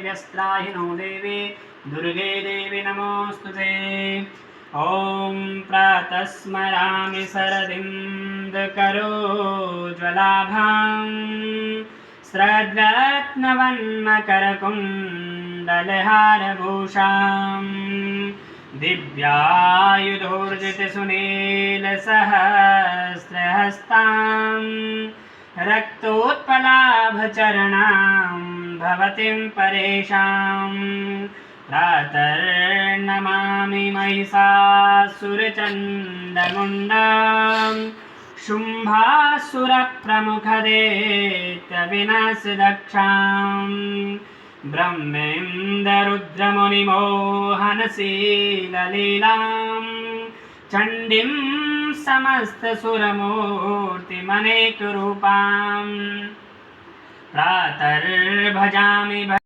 व्यस्त्राहिनो देवी दुर्गे देवी नमोऽस्तुते। ॐ प्रातः स्मरामि शरदिन्दकरोज्ज्वलाभां स्रग्रत्नवन्मकरकुण्डलहारभूषां दिव्यायुधोर्जितसुनीलसहस्रहस्तां रक्तोत्पलाभचरणां भवतीं परेशां प्रातर्नमामि महिषासुरचण्डमुण्डां शुम्भासुरप्रमुखदैत्यविनाशदक्षां ब्रह्मेन्द्ररुद्रमुनिमोहनशीललीलां चण्डीं समस्तसुरमूर्तिमनेकरूपां प्रातर्भजामि